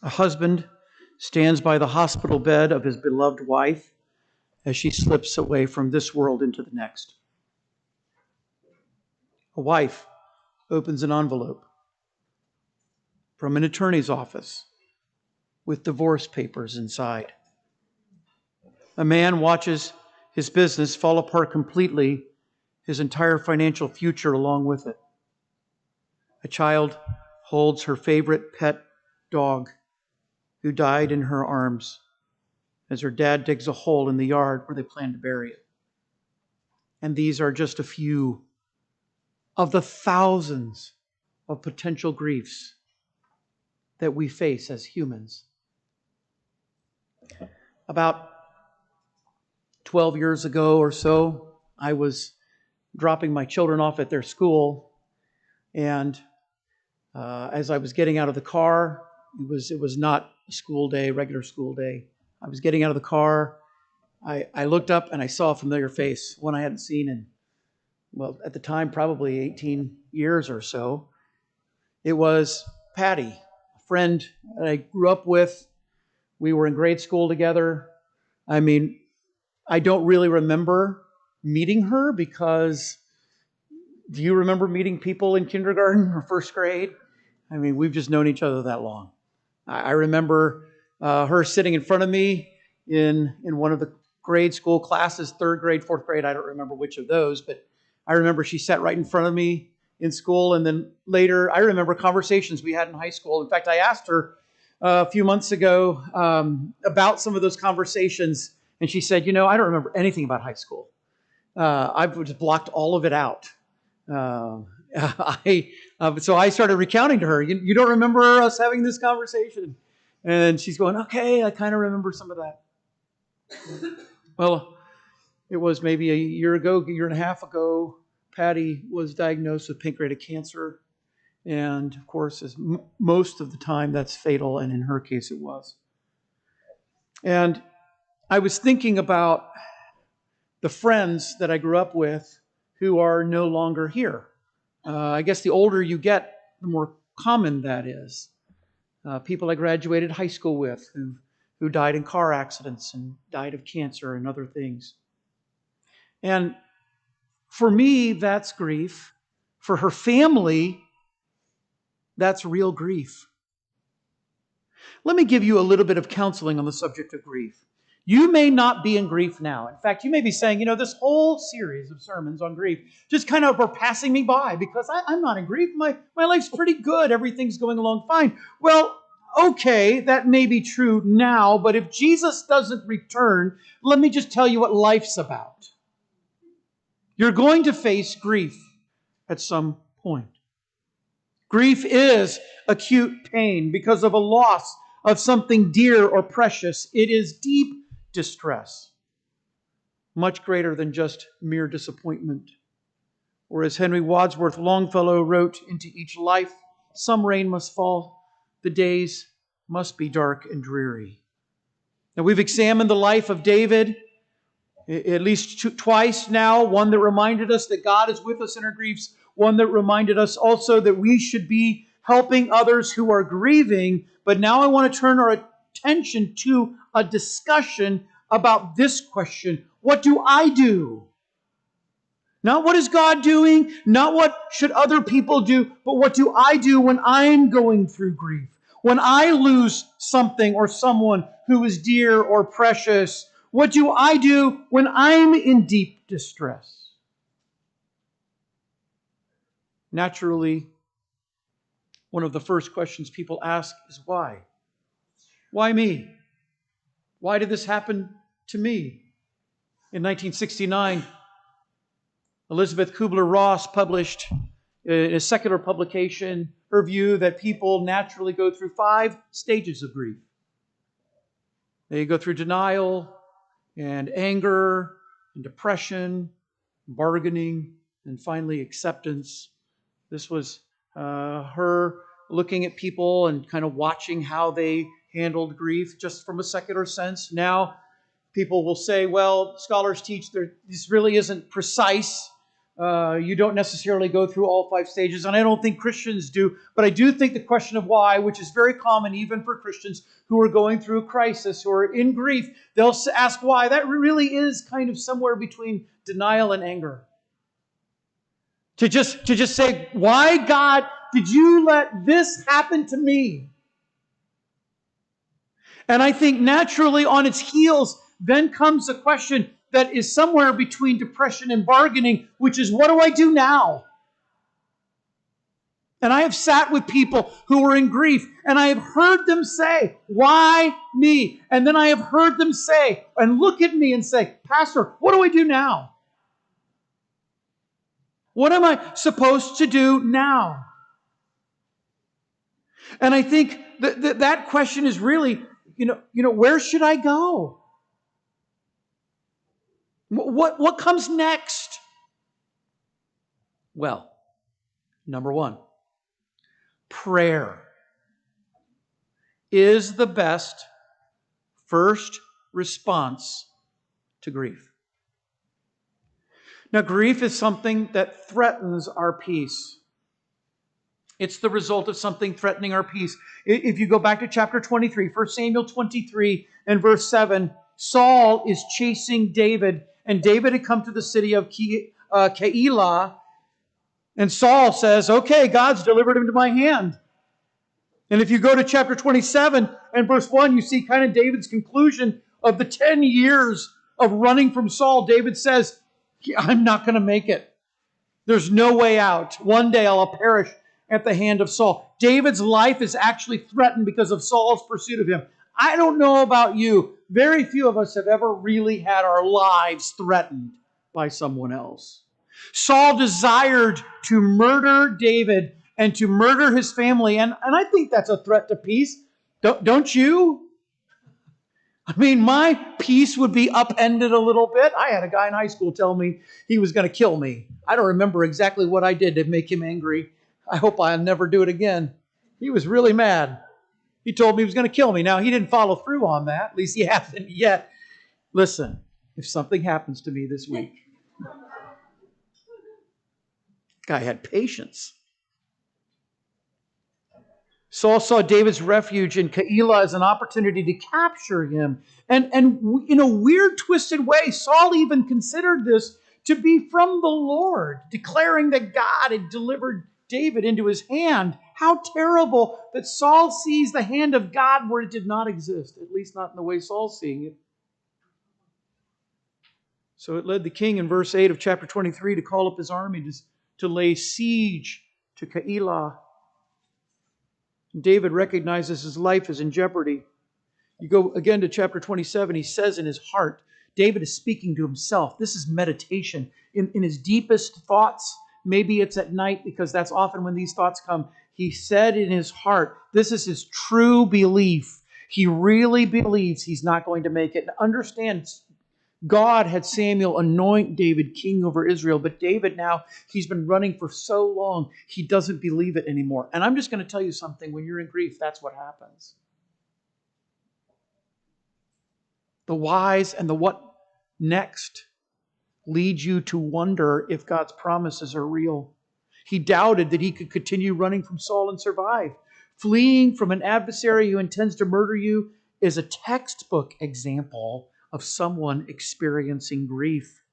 A husband stands by the hospital bed of his beloved wife as she slips away from this world into the next. A wife opens an envelope from an attorney's office with divorce papers inside. A man watches his business fall apart completely, his entire financial future along with it. A child holds her favorite pet dog who died in her arms as her dad digs a hole in the yard where they plan to bury it. And these are just a few of the thousands of potential griefs that we face as humans. About 12 years ago or so, I was dropping my children off at their school, and as I was getting out of the car, it was not a school day, regular school day. I was getting out of the car. I looked up and I saw a familiar face, one I hadn't seen in, well, at the time, probably 18 years or so. It was Patty, a friend that I grew up with. We were in grade school together. I mean, I don't really remember meeting her because, do you remember meeting people in kindergarten or first grade? I mean, we've just known each other that long. I remember her sitting in front of me in one of the grade school classes, third grade, fourth grade. I don't remember which of those, but I remember she sat right in front of me in school. And then later, I remember conversations we had in high school. In fact, I asked her a few months ago about some of those conversations. And she said, I don't remember anything about high school. I've just blocked all of it out. So I started recounting to her, you don't remember us having this conversation? And she's going, okay, I kind of remember some of that. Well, it was maybe a year and a half ago, Patty was diagnosed with pancreatic cancer. And of course, as most of the time, that's fatal. And in her case, it was. And I was thinking about the friends that I grew up with who are no longer here. I guess the older you get, the more common that is. People I graduated high school with who died in car accidents and died of cancer and other things. And for me, that's grief. For her family, that's real grief. Let me give you a little bit of counseling on the subject of grief. You may not be in grief now. In fact, you may be saying, this whole series of sermons on grief just kind of are passing me by because I'm not in grief. My life's pretty good. Everything's going along fine. Well, okay, that may be true now, but if Jesus doesn't return, let me just tell you what life's about. You're going to face grief at some point. Grief is acute pain because of a loss of something dear or precious. It is deep distress, much greater than just mere disappointment. Or as Henry Wadsworth Longfellow wrote, into each life some rain must fall, the days must be dark and dreary. Now we've examined the life of David at least twice now, one that reminded us that God is with us in our griefs, one that reminded us also that we should be helping others who are grieving. But now I want to turn our attention to a discussion about this question. What do I do? Not what is God doing, not what should other people do, but what do I do when I'm going through grief? When I lose something or someone who is dear or precious, what do I do when I'm in deep distress? Naturally, one of the first questions people ask is why? Why me? Why did this happen to me? In 1969, Elizabeth Kubler-Ross published in a secular publication her view that people naturally go through 5 stages of grief. They go through denial and anger and depression, bargaining, and finally acceptance. This was her looking at people and kind of watching how they handled grief just from a secular sense. Now, people will say, well, scholars teach this really isn't precise. You don't necessarily go through all 5 stages, and I don't think Christians do, but I do think the question of why, which is very common even for Christians who are going through a crisis, who are in grief, they'll ask why. That really is kind of somewhere between denial and anger. To just say, why, God, did you let this happen to me? And I think naturally on its heels then comes a question that is somewhere between depression and bargaining, which is, what do I do now? And I have sat with people who are in grief, and I have heard them say, why me? And then I have heard them say, and look at me and say, Pastor, what do I do now? What am I supposed to do now? And I think that question is really, where should I go? What comes next? Well, number 1, prayer is the best first response to grief. Now, grief is something that threatens our peace. It's the result of something threatening our peace. If you go back to chapter 23, 1 Samuel 23 and verse 7, Saul is chasing David, and David had come to the city of Keilah, and Saul says, okay, God's delivered him to my hand. And if you go to chapter 27 and verse 1, you see kind of David's conclusion of the 10 years of running from Saul. David says, I'm not going to make it. There's no way out. One day I'll perish at the hand of Saul. David's life is actually threatened because of Saul's pursuit of him. I don't know about you. Very few of us have ever really had our lives threatened by someone else. Saul desired to murder David and to murder his family, and I think that's a threat to peace. Don't you? I mean, my peace would be upended a little bit. I had a guy in high school tell me he was going to kill me. I don't remember exactly what I did to make him angry. I hope I'll never do it again. He was really mad. He told me he was going to kill me. Now, he didn't follow through on that. At least he hasn't yet. Listen, if something happens to me this week, guy had patience. Saul saw David's refuge in Keilah as an opportunity to capture him. And in a weird, twisted way, Saul even considered this to be from the Lord, declaring that God had delivered David into his hand. How terrible that Saul sees the hand of God where it did not exist, at least not in the way Saul's seeing it. So it led the king in verse 8 of chapter 23 to call up his army to lay siege to Keilah. David recognizes his life is in jeopardy. You go again to chapter 27, he says in his heart, David is speaking to himself. This is meditation. In his deepest thoughts, maybe it's at night because that's often when these thoughts come. He said in his heart, this is his true belief. He really believes he's not going to make it. And understand, God had Samuel anoint David king over Israel, but David now, he's been running for so long, he doesn't believe it anymore. And I'm just going to tell you something, when you're in grief, that's what happens. The whys and the what next lead you to wonder if God's promises are real. He doubted that he could continue running from Saul and survive. Fleeing from an adversary who intends to murder you is a textbook example of someone experiencing grief.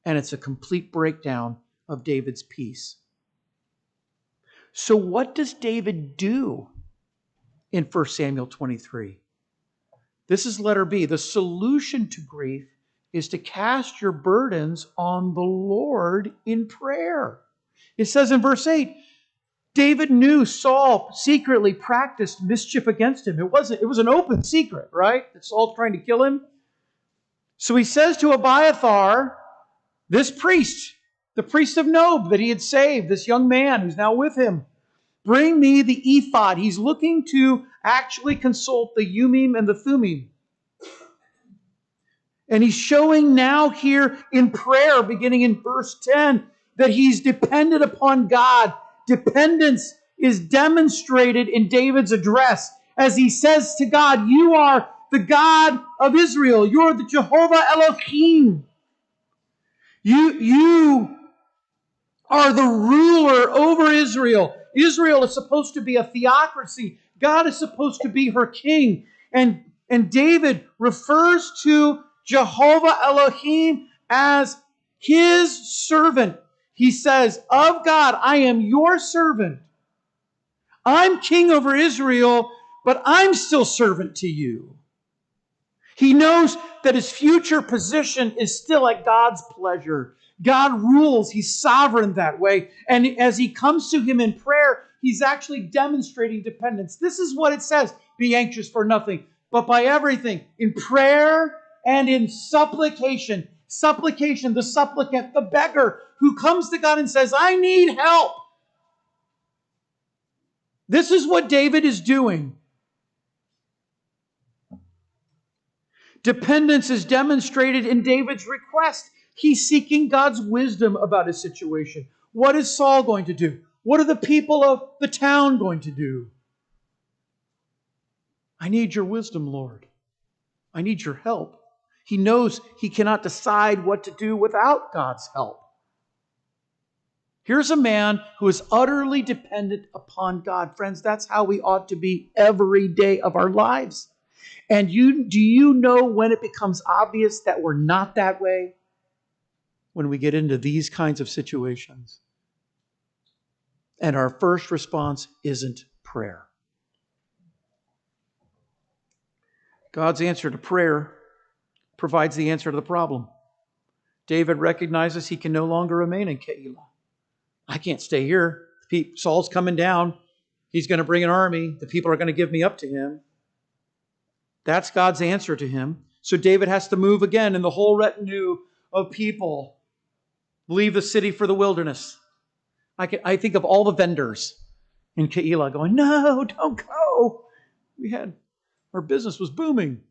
And it's a complete breakdown of David's peace. So what does David do in 1 Samuel 23? This is letter B. The solution to grief is to cast your burdens on the Lord in prayer. It says in verse 8, David knew Saul secretly practiced mischief against him. It was an open secret, right? That Saul's trying to kill him. So he says to Abiathar, this priest, the priest of Nob that he had saved, this young man who's now with him, bring me the ephod. He's looking to actually consult the Urim and the Thummim. And he's showing now here in prayer, beginning in verse 10, that he's dependent upon God. Dependence is demonstrated in David's address as he says to God, you are the God of Israel. You're the Jehovah Elohim. You are the ruler over Israel. Israel is supposed to be a theocracy. God is supposed to be her king. And David refers to Jehovah Elohim as his servant. He says, of God, I am your servant. I'm king over Israel, but I'm still servant to you. He knows that his future position is still at God's pleasure. God rules. He's sovereign that way. And as he comes to him in prayer, he's actually demonstrating dependence. This is what it says. Be anxious for nothing, but by everything, in prayer and in supplication. Supplication, the supplicant, the beggar who comes to God and says, I need help. This is what David is doing. Dependence is demonstrated in David's request. He's seeking God's wisdom about his situation. What is Saul going to do? What are the people of the town going to do? I need your wisdom, Lord. I need your help. He knows he cannot decide what to do without God's help. Here's a man who is utterly dependent upon God. Friends, that's how we ought to be every day of our lives. And do you know when it becomes obvious that we're not that way? When we get into these kinds of situations. And our first response isn't prayer. God's answer to prayer provides the answer to the problem. David recognizes he can no longer remain in Keilah. I can't stay here. Saul's coming down. He's going to bring an army. The people are going to give me up to him. That's God's answer to him. So David has to move again, and the whole retinue of people leave the city for the wilderness. I think of all the vendors in Keilah going, no, don't go. Our business was booming.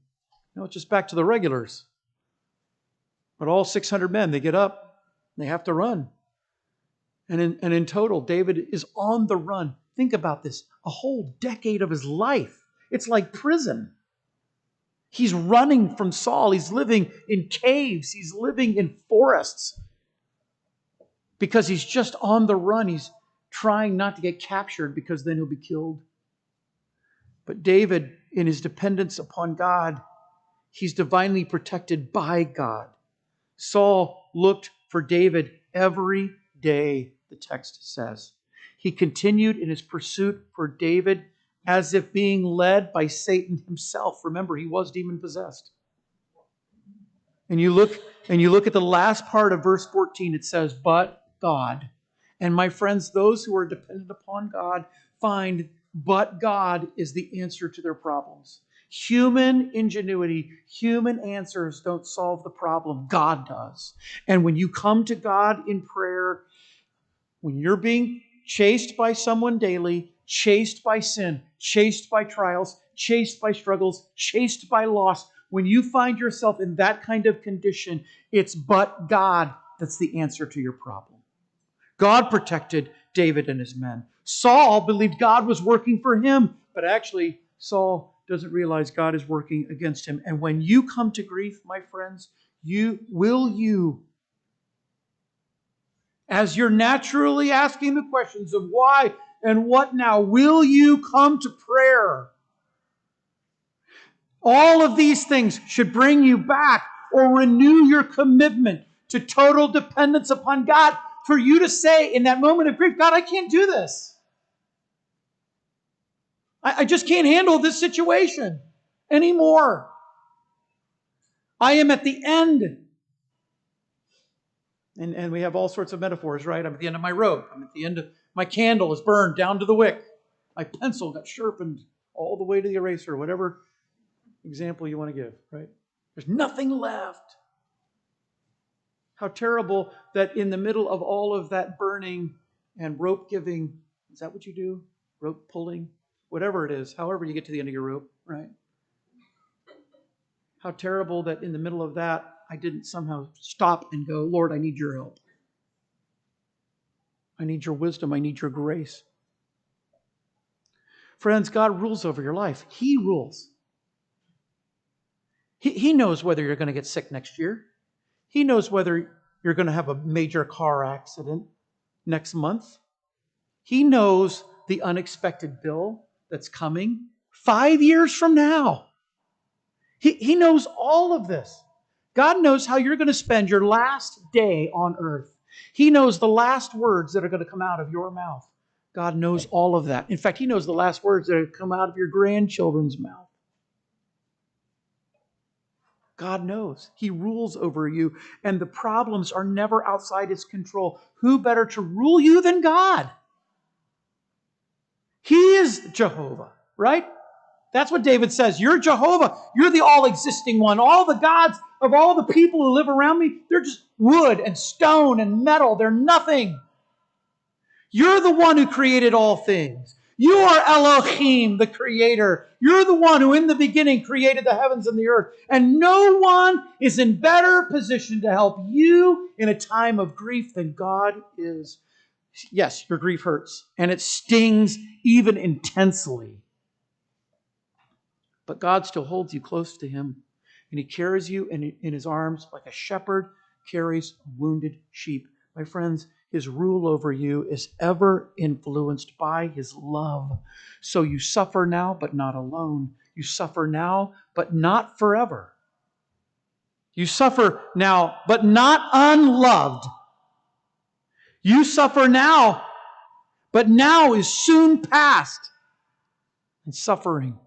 Now it's just back to the regulars. But all 600 men, they get up, they have to run. And in total, David is on the run. Think about this. A whole decade of his life. It's like prison. He's running from Saul. He's living in caves. He's living in forests. Because he's just on the run. He's trying not to get captured because then he'll be killed. But David, in his dependence upon God, he's divinely protected by God. Saul looked for David every day, the text says. He continued in his pursuit for David as if being led by Satan himself. Remember, he was demon-possessed. And you look at the last part of verse 14, it says, but God. And my friends, those who are dependent upon God find but God is the answer to their problems. Human ingenuity, human answers don't solve the problem. God does. And when you come to God in prayer, when you're being chased by someone daily, chased by sin, chased by trials, chased by struggles, chased by loss, when you find yourself in that kind of condition, it's but God that's the answer to your problem. God protected David and his men. Saul believed God was working for him, but actually Saul doesn't realize God is working against him. And when you come to grief, my friends, as you're naturally asking the questions of why and what now, will you come to prayer? All of these things should bring you back or renew your commitment to total dependence upon God for you to say in that moment of grief, God, I can't do this. I just can't handle this situation anymore. I am at the end. And we have all sorts of metaphors, right? I'm at the end of my rope. I'm at the end of my candle is burned down to the wick. My pencil got sharpened all the way to the eraser, whatever example you want to give, right? There's nothing left. How terrible that in the middle of all of that burning and rope giving, is that what you do? Rope pulling? Whatever it is, however you get to the end of your rope, right? How terrible that in the middle of that, I didn't somehow stop and go, Lord, I need your help. I need your wisdom. I need your grace. Friends, God rules over your life. He rules. He knows whether you're going to get sick next year. He knows whether you're going to have a major car accident. next month. He knows the unexpected bill that's coming 5 years from now. He knows all of this. God knows how you're going to spend your last day on earth. He knows the last words that are going to come out of your mouth. God knows all of that. In fact, He knows the last words that are going to come out of your grandchildren's mouth. God knows. He rules over you, and the problems are never outside His control. Who better to rule you than God? He is Jehovah, right? That's what David says. You're Jehovah. You're the all-existing one. All the gods of all the people who live around me, they're just wood and stone and metal. They're nothing. You're the one who created all things. You are Elohim, the Creator. You're the one who in the beginning created the heavens and the earth. And no one is in better position to help you in a time of grief than God is. Yes, your grief hurts, and it stings even intensely. But God still holds you close to Him, and He carries you in His arms like a shepherd carries a wounded sheep. My friends, His rule over you is ever influenced by His love. So you suffer now, but not alone. You suffer now, but not forever. You suffer now, but not unloved. You suffer now, but now is soon past. And suffering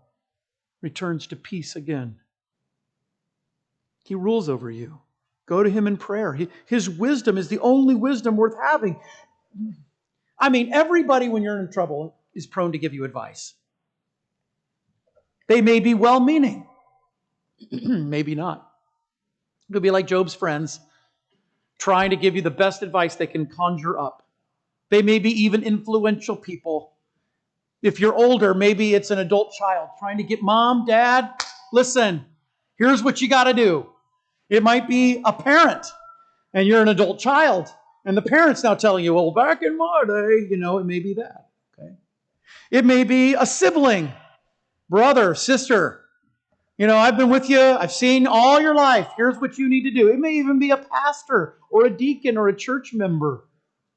returns to peace again. He rules over you. Go to Him in prayer. His wisdom is the only wisdom worth having. I mean, everybody when you're in trouble is prone to give you advice. They may be well-meaning. Maybe not. It'll be like Job's friends trying to give you the best advice they can conjure up. They may be even influential people. If you're older, maybe it's an adult child trying to get Mom, Dad, listen, here's what you got to do. It might be a parent, and you're an adult child, and the parent's now telling you, well, back in my day, it may be that. Okay? It may be a sibling, brother, sister. I've been with you. I've seen all your life. Here's what you need to do. It may even be a pastor or a deacon or a church member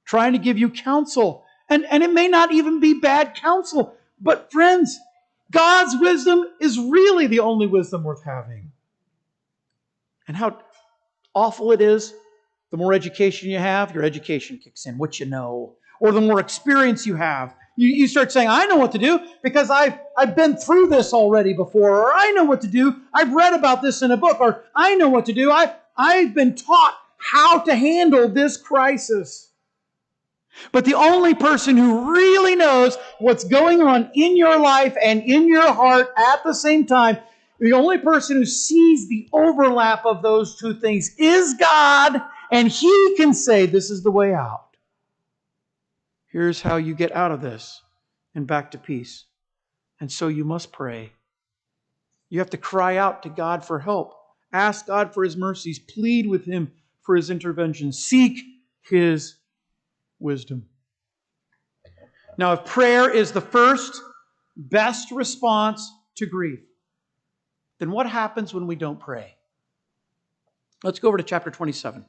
trying to give you counsel. And it may not even be bad counsel. But friends, God's wisdom is really the only wisdom worth having. And how awful it is, the more education you have, your education kicks in, what you know. Or the more experience you have, you start saying, I know what to do because I've been through this already before. Or I know what to do. I've read about this in a book. Or I know what to do. I've been taught how to handle this crisis. But the only person who really knows what's going on in your life and in your heart at the same time, the only person who sees the overlap of those two things is God, and He can say, this is the way out. Here's how you get out of this and back to peace. And so you must pray. You have to cry out to God for help. Ask God for His mercies. Plead with Him for His intervention. Seek His wisdom. Now, if prayer is the first best response to grief, then what happens when we don't pray? Let's go over to chapter 27.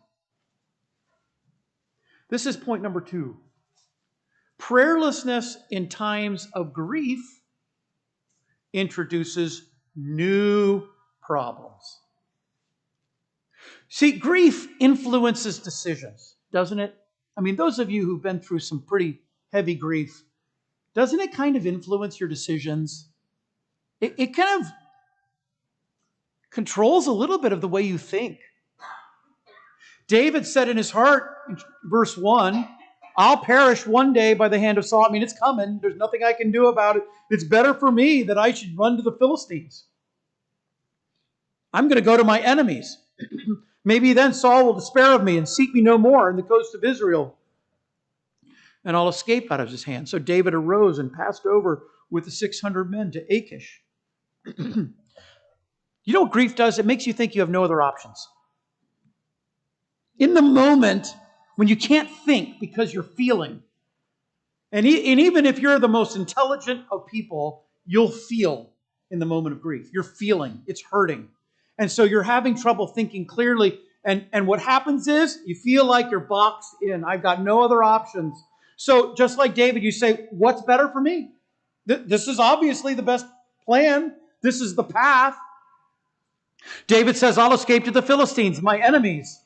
This is point number 2. Prayerlessness in times of grief introduces new problems. See, grief influences decisions, doesn't it? I mean, those of you who've been through some pretty heavy grief, doesn't it kind of influence your decisions? It kind of controls a little bit of the way you think. David said in his heart, in verse 1, I'll perish one day by the hand of Saul. I mean, it's coming. There's nothing I can do about it. It's better for me that I should run to the Philistines. I'm going to go to my enemies. Maybe then Saul will despair of me and seek me no more in the coast of Israel, and I'll escape out of his hand. So David arose and passed over with the 600 men to Achish. You know what grief does? It makes you think you have no other options. In the moment, when you can't think because you're feeling, and even if you're the most intelligent of people, you'll feel in the moment of grief. You're feeling. It's hurting. And so you're having trouble thinking clearly, And what happens is you feel like you're boxed in. I've got no other options. So just like David, you say, what's better for me? This is obviously the best plan. This is the path. David says, I'll escape to the Philistines, my enemies.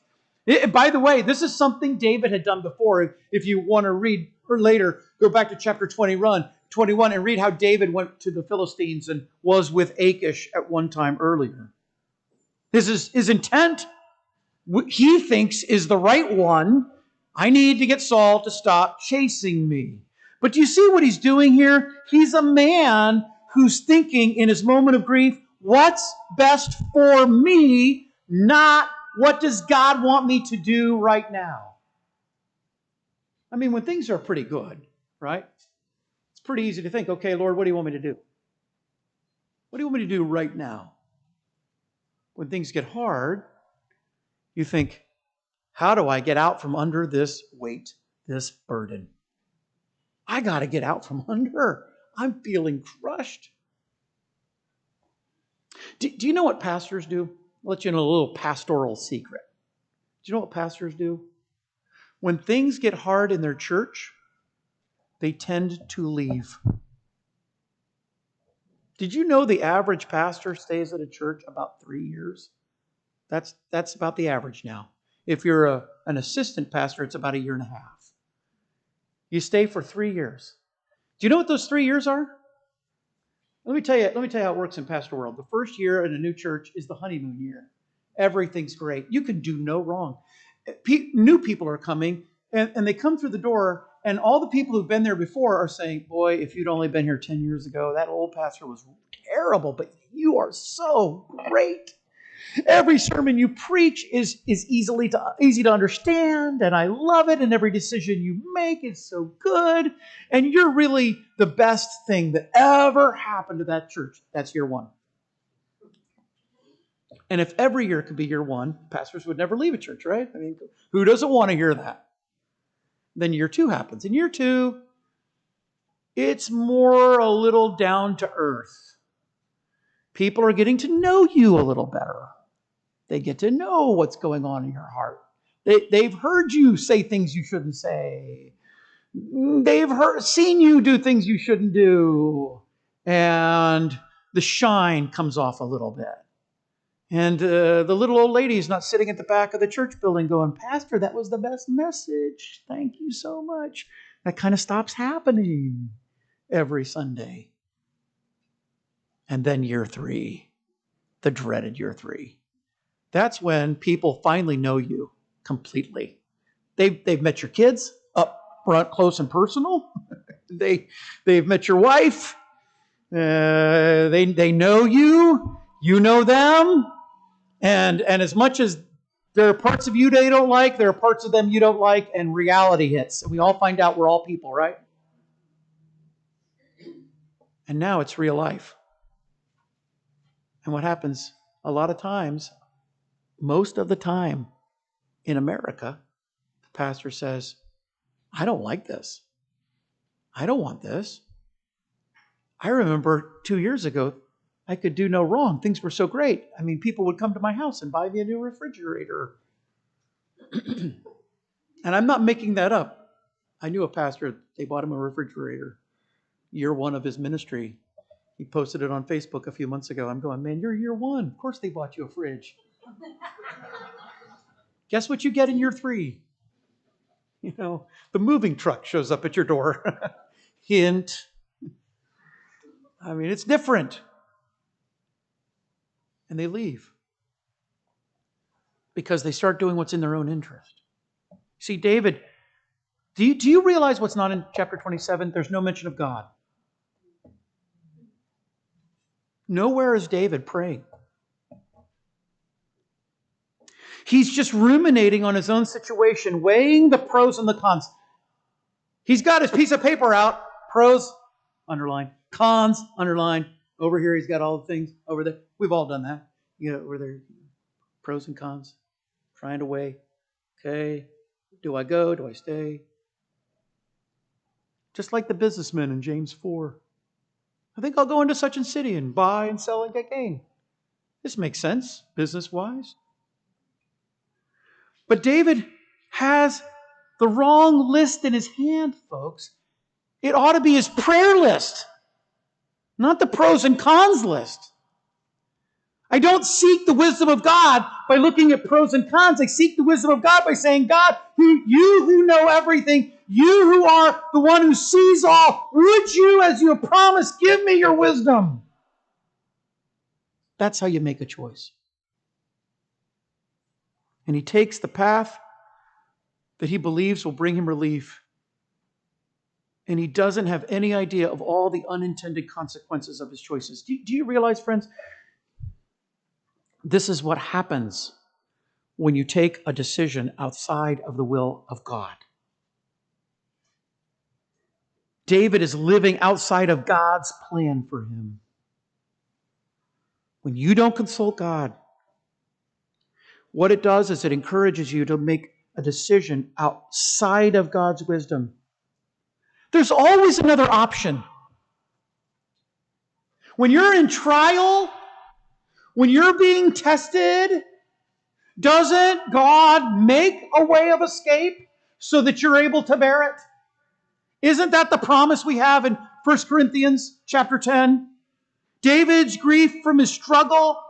By the way, this is something David had done before. If you want to read or later, go back to chapter 21 and read how David went to the Philistines and was with Achish at one time earlier. His intent, he thinks, is the right one. I need to get Saul to stop chasing me. But do you see what he's doing here? He's a man who's thinking in his moment of grief, what's best for me, not what does God want me to do right now? I mean, when things are pretty good, right? It's pretty easy to think, okay, Lord, what do you want me to do? What do you want me to do right now? When things get hard, you think, how do I get out from under this weight, this burden? I got to get out from under. I'm feeling crushed. Do you know what pastors do? I'll let you know a little pastoral secret. Do you know what pastors do? When things get hard in their church, they tend to leave. Did you know the average pastor stays at a church about 3 years? That's about the average now. If you're an assistant pastor, it's about 1.5 years. You stay for 3 years. Do you know what those 3 years are? Let me tell you how it works in pastoral world. The first year in a new church is the honeymoon year. Everything's great. You can do no wrong. New people are coming, and they come through the door, and all the people who've been there before are saying, boy, if you'd only been here 10 years ago, that old pastor was terrible, but you are so great. Every sermon you preach is easy to understand, and I love it, and every decision you make is so good, and you're really the best thing that ever happened to that church. That's year one. And if every year could be year one, pastors would never leave a church, right? I mean, who doesn't want to hear that? Then year two happens. In year two, it's more a little down to earth. People are getting to know you a little better. They get to know what's going on in your heart. They've heard you say things you shouldn't say. They've seen you do things you shouldn't do. And the shine comes off a little bit. And the little old lady is not sitting at the back of the church building going, Pastor, that was the best message. Thank you so much. That kind of stops happening every Sunday. And then year three, the dreaded year three. That's when people finally know you completely. They've met your kids up front, close and personal. They've met your wife. They know you. You know them. And as much as there are parts of you they don't like, there are parts of them you don't like, and reality hits. And we all find out we're all people, right? And now it's real life. And what happens a lot of times, most of the time in America, the pastor says, I don't like this. I don't want this. I remember 2 years ago, I could do no wrong. Things were so great. I mean, people would come to my house and buy me a new refrigerator. And I'm not making that up. I knew a pastor, they bought him a refrigerator. Year one of his ministry. He posted it on Facebook a few months ago. I'm going, man, you're year one. Of course they bought you a fridge. Guess what you get in year three? You know, the moving truck shows up at your door. Hint. I mean, it's different. And they leave. Because they start doing what's in their own interest. See, David, do you realize what's not in chapter 27? There's no mention of God. Nowhere is David praying. He's just ruminating on his own situation, weighing the pros and the cons. He's got his piece of paper out. Pros, underline. Cons, underline. Over here, he's got all the things. Over there, we've all done that. You know, over there, pros and cons. Trying to weigh. Okay, do I go? Do I stay? Just like the businessman in James 4. I think I'll go into such a city and buy and sell and get gain. This makes sense, business-wise. But David has the wrong list in his hand, folks. It ought to be his prayer list, not the pros and cons list. I don't seek the wisdom of God by looking at pros and cons. I seek the wisdom of God by saying, God, you who know everything, you who are the one who sees all, would you, as you have promised, give me your wisdom? That's how you make a choice. And he takes the path that he believes will bring him relief. And he doesn't have any idea of all the unintended consequences of his choices. Do you realize, friends, this is what happens when you take a decision outside of the will of God. David is living outside of God's plan for him. When you don't consult God, what it does is it encourages you to make a decision outside of God's wisdom. There's always another option. When you're in trial, when you're being tested, doesn't God make a way of escape so that you're able to bear it? Isn't that the promise we have in 1 Corinthians chapter 10? David's grief from his struggle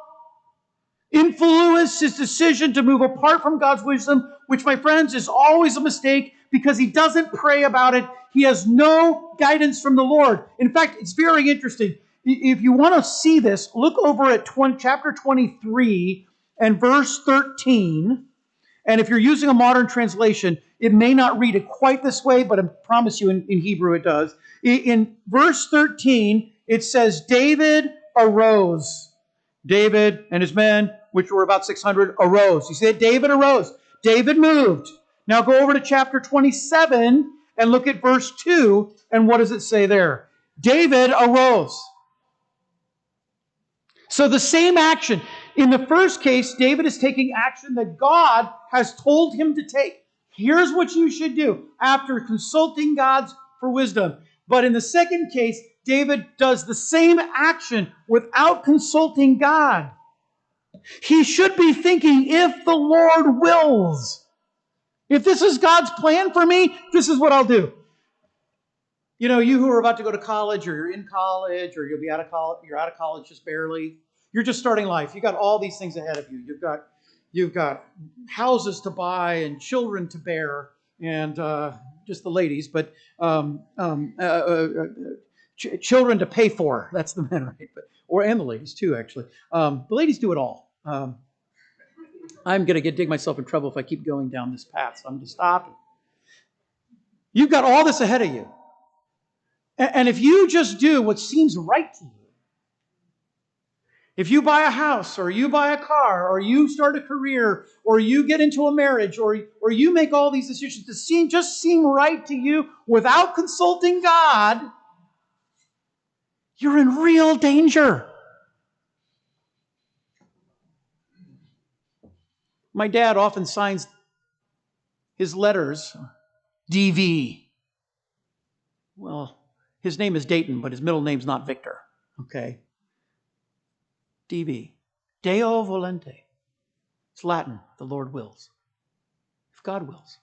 influenced his decision to move apart from God's wisdom, which, my friends, is always a mistake because he doesn't pray about it. He has no guidance from the Lord. In fact, it's very interesting. If you want to see this, look over at chapter 23 and verse 13. And if you're using a modern translation, it may not read it quite this way, but I promise you in Hebrew it does. In verse 13, it says, David arose. David and his men, which were about 600, arose. You see that? David arose. David moved. Now go over to chapter 27 and look at verse 2. And what does it say there? David arose. So the same action. In the first case, David is taking action that God has told him to take. Here's what you should do after consulting God for wisdom. But in the second case, David does the same action without consulting God. He should be thinking, if the Lord wills, if this is God's plan for me, this is what I'll do. You know, you who are about to go to college, or you're in college, or you'll be out of college, you're out of college just barely. You're just starting life. You've got all these things ahead of you. You've got houses to buy and children to bear, and just the ladies, but children to pay for. That's the men, right? And the ladies too, actually. The ladies do it all. I'm going to dig myself in trouble if I keep going down this path, so I'm going to stop. You've got all this ahead of you. And if you just do what seems right to you, if you buy a house, or you buy a car, or you start a career, or you get into a marriage, or you make all these decisions that just seem right to you without consulting God, you're in real danger. My dad often signs his letters DV. Well, his name is Dayton, but his middle name's not Victor. Okay? DV. Deo volente. It's Latin. The Lord wills. If God wills.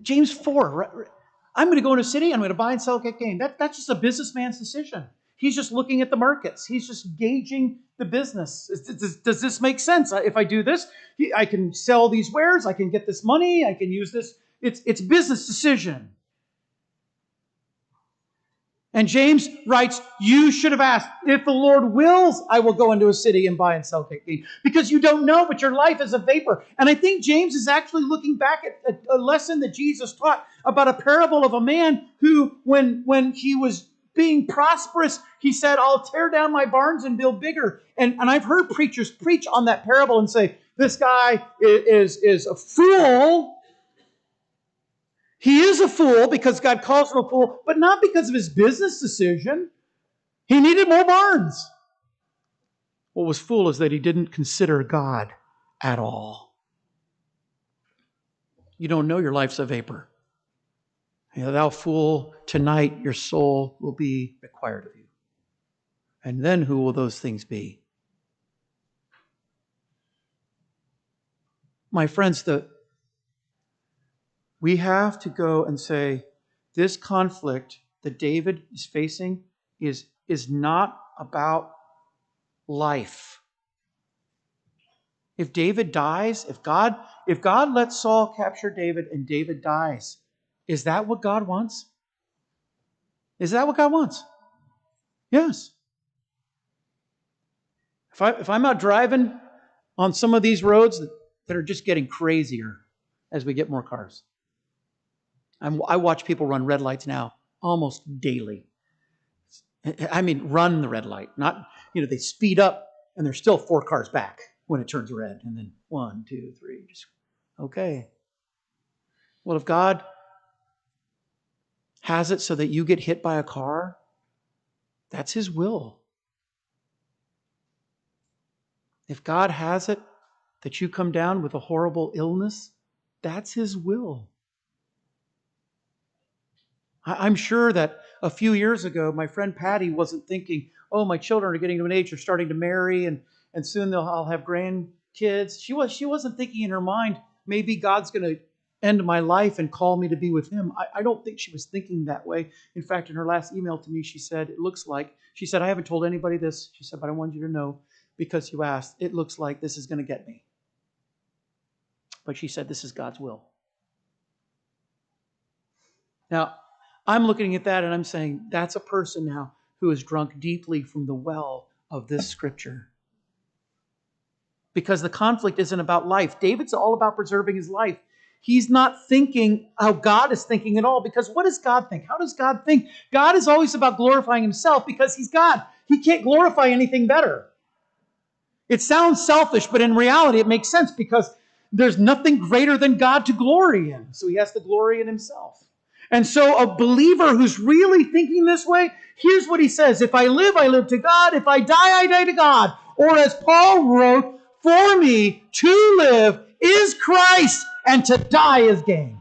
James 4. I'm going to go in a city. I'm going to buy and sell, get gain. That's just a businessman's decision. He's just looking at the markets. He's just gauging the business. Does this make sense? If I do this, I can sell these wares. I can get this money. I can use this. It's business decision. And James writes, you should have asked, if the Lord wills, I will go into a city and buy and sell, get gain. Because you don't know, but your life is a vapor. And I think James is actually looking back at a lesson that Jesus taught about a parable of a man who, when he was being prosperous, he said, I'll tear down my barns and build bigger. And I've heard preachers preach on that parable and say, this guy is a fool. He is a fool because God calls him a fool, but not because of his business decision. He needed more barns. What was fool is that he didn't consider God at all. You don't know your life's a vapor. Thou fool, tonight your soul will be required of you. And then who will those things be? My friends, we have to go and say, this conflict that David is facing is not about life. If David dies, if God lets Saul capture David and David dies, is that what God wants? Is that what God wants? Yes. If I'm out driving on some of these roads that are just getting crazier as we get more cars. I watch people run red lights now almost daily. I mean, run the red light. Not, they speed up and they're still 4 cars back when it turns red. And then 1, 2, 3, just, okay. Well, if God has it so that you get hit by a car, that's His will. If God has it that you come down with a horrible illness, that's His will. I'm sure that a few years ago, my friend Patty wasn't thinking, oh, my children are getting to an age, they're starting to marry, and soon I'll have grandkids. She wasn't thinking in her mind, maybe God's going to end my life and call me to be with Him. I don't think she was thinking that way. In fact, in her last email to me, she said, I haven't told anybody this. She said, but I want you to know because you asked, it looks like this is going to get me. But she said, this is God's will. Now, I'm looking at that and I'm saying, that's a person now who has drunk deeply from the well of this scripture. Because the conflict isn't about life. David's all about preserving his life. He's not thinking how God is thinking at all. Because what does God think? How does God think? God is always about glorifying Himself because He's God. He can't glorify anything better. It sounds selfish, but in reality it makes sense because there's nothing greater than God to glory in. So He has to glory in Himself. And so a believer who's really thinking this way, here's what he says. If I live to God. If I die, I die to God. Or as Paul wrote, for me to live is Christ and to die is gain.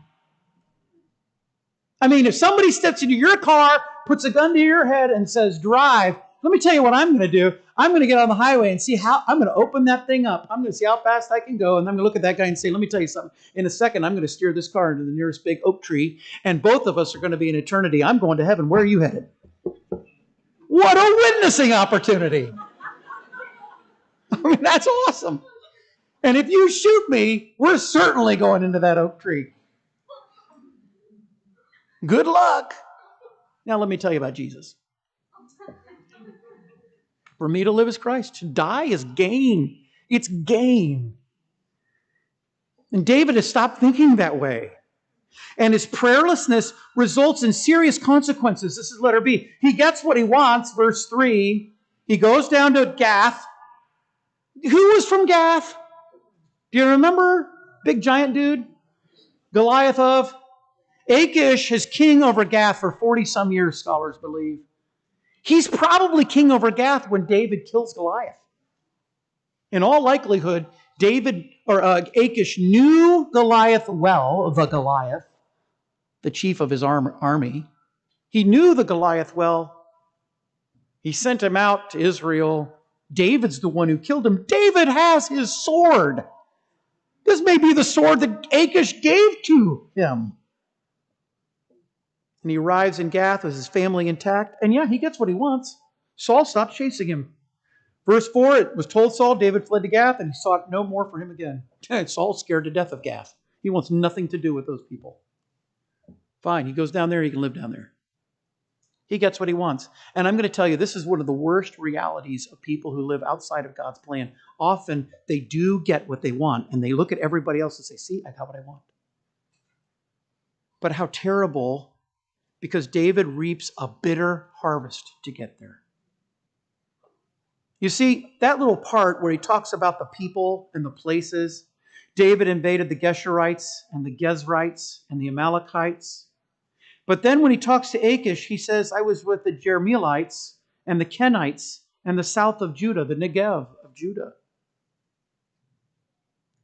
I mean, if somebody steps into your car, puts a gun to your head and says, drive, let me tell you what I'm going to do. I'm going to get on the highway and see I'm going to open that thing up. I'm going to see how fast I can go. And I'm going to look at that guy and say, let me tell you something. In a second, I'm going to steer this car into the nearest big oak tree. And both of us are going to be in eternity. I'm going to heaven. Where are you headed? What a witnessing opportunity. I mean, that's awesome. And if you shoot me, we're certainly going into that oak tree. Good luck. Now let me tell you about Jesus. For me to live is Christ. To die is gain. It's gain. And David has stopped thinking that way. And his prayerlessness results in serious consequences. This is letter B. He gets what he wants, verse 3. He goes down to Gath. Who was from Gath? Do you remember? Big giant dude? Goliath of? Achish is king over Gath for 40-some years, scholars believe. He's probably king over Gath when David kills Goliath. In all likelihood, Achish knew Goliath well, the chief of his army. He knew the Goliath well. He sent him out to Israel. David's the one who killed him. David has his sword. This may be the sword that Achish gave to him. And he arrives in Gath with his family intact. And yeah, he gets what he wants. Saul stops chasing him. Verse 4, it was told Saul, David fled to Gath, and he sought no more for him again. Saul's scared to death of Gath. He wants nothing to do with those people. Fine, he goes down there, he can live down there. He gets what he wants. And I'm going to tell you, this is one of the worst realities of people who live outside of God's plan. Often, they do get what they want, and they look at everybody else and say, see, I got what I want. But how terrible, because David reaps a bitter harvest to get there. You see, that little part where he talks about the people and the places, David invaded the Geshurites and the Gezrites and the Amalekites. But then when he talks to Achish, he says, I was with the Jerahmeelites and the Kenites and the south of Judah, the Negev of Judah.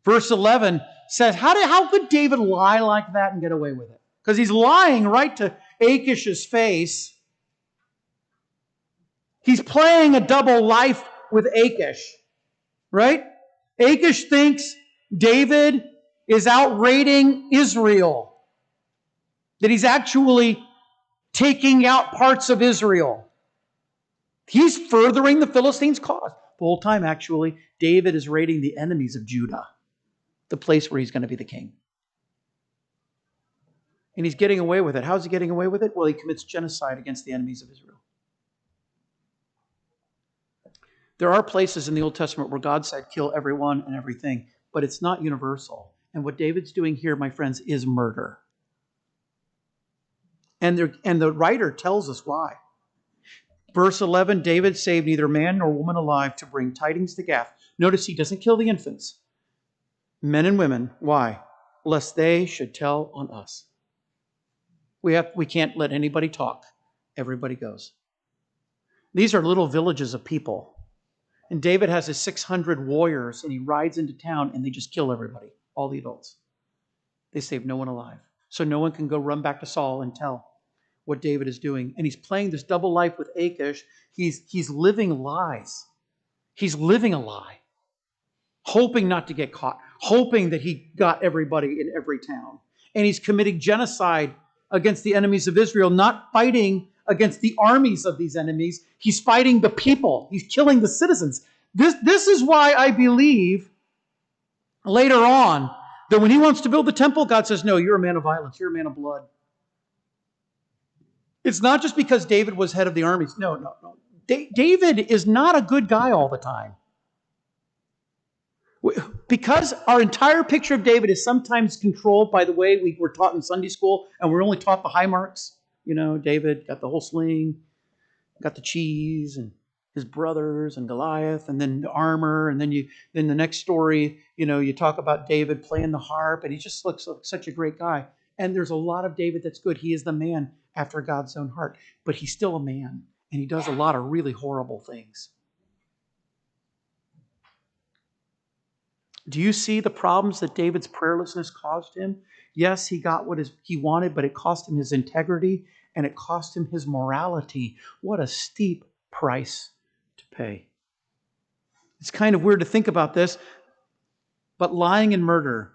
Verse 11 says, how could David lie like that and get away with it? Because he's lying right to Achish's face. He's playing a double life with Achish, right? Achish thinks David is out raiding Israel. That he's actually taking out parts of Israel. He's furthering the Philistines' cause. The whole time, actually, David is raiding the enemies of Judah, the place where he's going to be the king. And he's getting away with it. How's he getting away with it? Well, he commits genocide against the enemies of Israel. There are places in the Old Testament where God said, kill everyone and everything, but it's not universal. And what David's doing here, my friends, is murder. And the writer tells us why. Verse 11, David saved neither man nor woman alive to bring tidings to Gath. Notice he doesn't kill the infants, men and women. Why? Lest they should tell on us. We can't let anybody talk. Everybody goes. These are little villages of people. And David has his 600 warriors, and he rides into town, and they just kill everybody, all the adults. They save no one alive. So no one can go run back to Saul and tell what David is doing. And he's playing this double life with Achish. He's living lies. He's living a lie, hoping not to get caught, hoping that he got everybody in every town. And he's committing genocide against the enemies of Israel, not fighting against the armies of these enemies. He's fighting the people. He's killing the citizens. This is why I believe later on that when he wants to build the temple, God says, no, you're a man of violence. You're a man of blood. It's not just because David was head of the armies. No. David is not a good guy all the time. Because our entire picture of David is sometimes controlled by the way we were taught in Sunday school, and we're only taught the high marks. You know, David got the whole sling, got the cheese, and his brothers, and Goliath, and then the armor, and then the next story, you talk about David playing the harp, and he just looks like such a great guy. And there's a lot of David that's good. He is the man after God's own heart, but he's still a man, and he does a lot of really horrible things. Do you see the problems that David's prayerlessness caused him? Yes, he got what he wanted, but it cost him his integrity and it cost him his morality. What a steep price to pay. It's kind of weird to think about this, but lying and murder,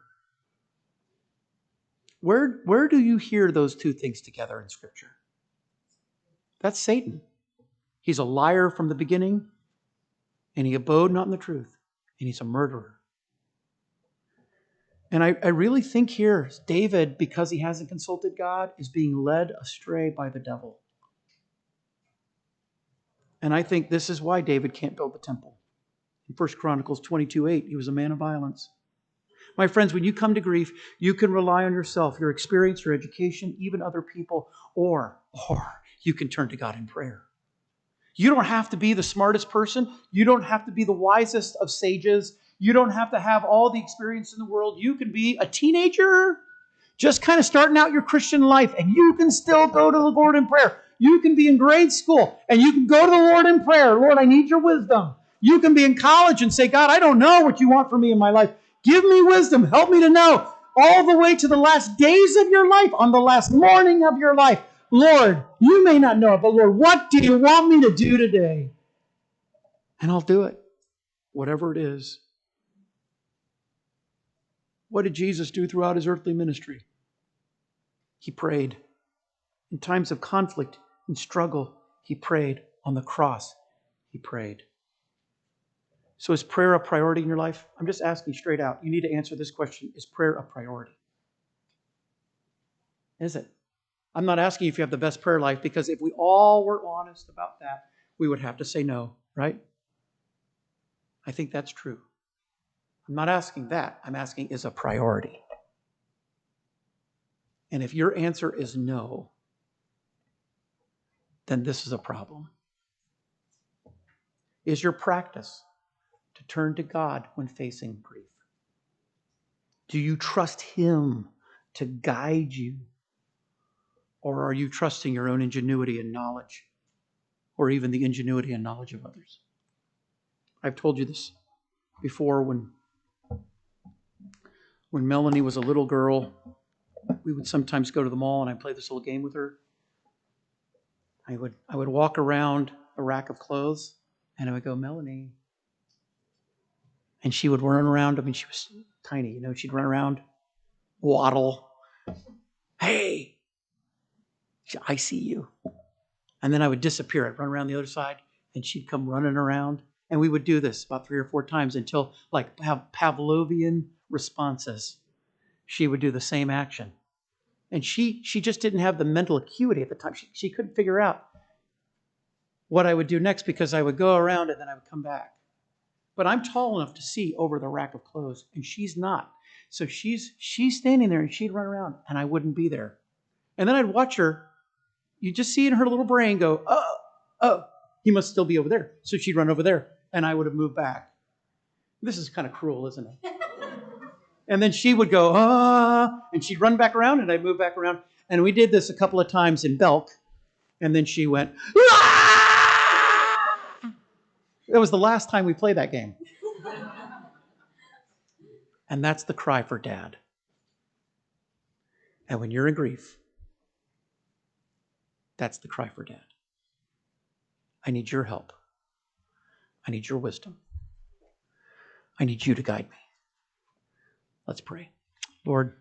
where do you hear those two things together in Scripture? That's Satan. He's a liar from the beginning, and he abode not in the truth, and he's a murderer. And I really think here, David, because he hasn't consulted God, is being led astray by the devil. And I think this is why David can't build the temple. In 1 Chronicles 22:8, he was a man of violence. My friends, when you come to grief, you can rely on yourself, your experience, your education, even other people, or you can turn to God in prayer. You don't have to be the smartest person. You don't have to be the wisest of sages. You don't have to have all the experience in the world. You can be a teenager, just kind of starting out your Christian life, and you can still go to the Lord in prayer. You can be in grade school, and you can go to the Lord in prayer. Lord, I need your wisdom. You can be in college and say, God, I don't know what you want for me in my life. Give me wisdom. Help me to know. All the way to the last days of your life, on the last morning of your life. Lord, you may not know it, but Lord, what do you want me to do today? And I'll do it, whatever it is. What did Jesus do throughout his earthly ministry? He prayed. In times of conflict and struggle, he prayed. On the cross, he prayed. So is prayer a priority in your life? I'm just asking straight out. You need to answer this question. Is prayer a priority? Is it? I'm not asking if you have the best prayer life, because if we all were honest about that, we would have to say no, right? I think that's true. I'm not asking that. I'm asking, is a priority? And if your answer is no, then this is a problem. Is your practice to turn to God when facing grief? Do you trust Him to guide you? Or are you trusting your own ingenuity and knowledge? Or even the ingenuity and knowledge of others? I've told you this before. When Melanie was a little girl, we would sometimes go to the mall and I'd play this little game with her. I would walk around a rack of clothes and I would go, Melanie. And she would run around. I mean, she was tiny, she'd run around waddle. Hey, I see you. And then I would disappear. I'd run around the other side, and she'd come running around. And we would do this about 3 or 4 times until, like, have Pavlovian responses. She would do the same action. And she just didn't have the mental acuity at the time. She couldn't figure out what I would do next because I would go around and then I would come back. But I'm tall enough to see over the rack of clothes, and she's not. So she's standing there, and she'd run around, and I wouldn't be there. And then I'd watch her. You just see in her little brain go, oh, he must still be over there. So she'd run over there, and I would have moved back. This is kind of cruel, isn't it? And then she would go, and she'd run back around, and I'd move back around. And we did this a couple of times in Belk, and then she went, ah! That was the last time we played that game. And that's the cry for Dad. And when you're in grief, that's the cry for Dad. I need your help. I need your wisdom. I need you to guide me. Let's pray. Lord,